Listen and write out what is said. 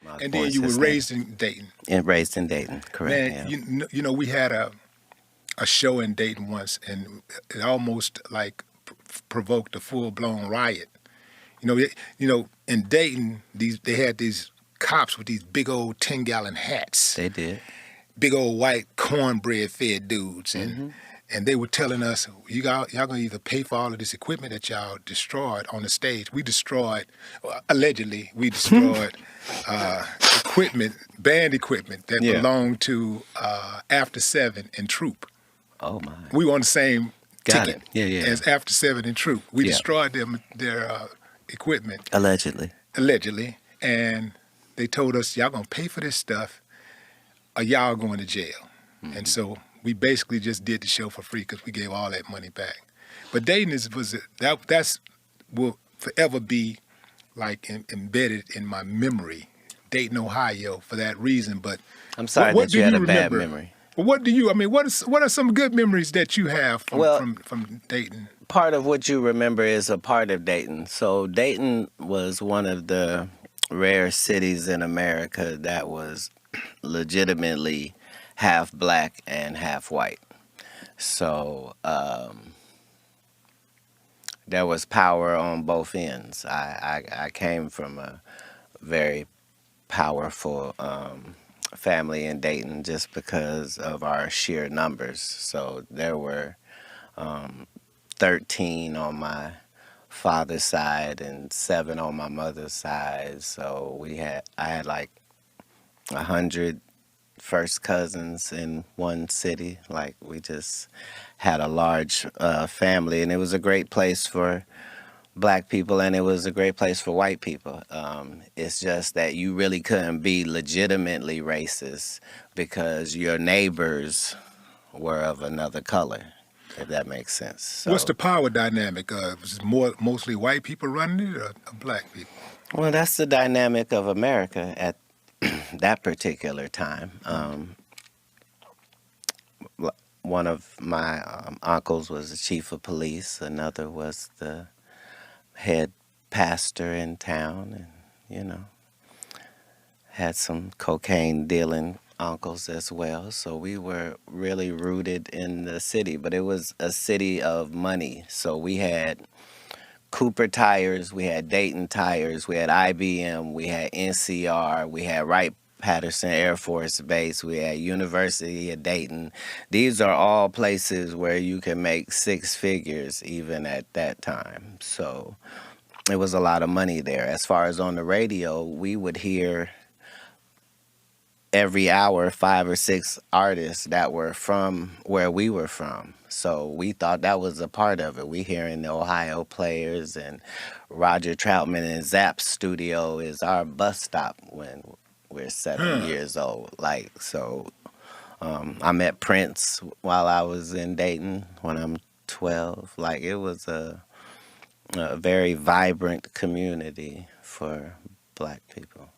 I was And born then you were Cincinnati. raised in Dayton. And raised in Dayton, correct, Man, yeah. you know, we had a show in Dayton once, and it almost like provoked a full blown riot. In Dayton, they had these cops with these big old 10-gallon hats, They did. big old white cornbread fed dudes, Hmm. and they were telling us, y'all gonna either pay for all of this equipment that y'all destroyed on the stage. We destroyed, allegedly, we destroyed uh, equipment, band equipment that Yeah. belonged to After Seven and Troop. Oh, my. We were on the same Got ticket it. Yeah, yeah. as After Seven and Troop. We Yeah. destroyed their equipment Allegedly. allegedly, and they told us y'all gonna pay for this stuff or y'all going to jail. And so we basically just did the show for free because we gave all that money back. But Dayton that's will forever be like embedded in my memory, Dayton, Ohio, for that reason. But I'm sorry what that do you had you a bad remember? memory. Well, what do you? I mean, what are some good memories that you have Well, from Dayton? part of what you remember is a part of Dayton. So Dayton was one of the rare cities in America that was legitimately half black and half white. So there was power on both ends. I came from a very powerful family in Dayton just because of our sheer numbers. So there were um, 13 on my father's side and 7 on my mother's side. So I had like 100 first cousins in one city. Like we just had a large family, and it was a great place for black people, and it was a great place for white people. It's just that you really couldn't be legitimately racist because your neighbors were of another color, if that makes sense. What's the So, power dynamic? Was it mostly white people running it or black people? well, that's the dynamic of America at that particular time. One of my uncles was the chief of police. Another was the head pastor in town, and had some cocaine dealing uncles as well. So we were really rooted in the city, but it was a city of money. So we had Cooper tires, we had Dayton tires, we had IBM, we had NCR, we had Wright Patterson Air Force Base, we had University of Dayton. These are all places where you can make 6 figures even at that time. So it was a lot of money there. As far as on the radio, we would hear every hour 5 or 6 artists that were from where we were from. So we thought that was a part of it. We hearing the Ohio Players, and Roger Troutman in Zapp's studio is our bus stop when we're 7 years old. Like, so I met Prince while I was in Dayton when I'm 12. Like, it was a very vibrant community for black people.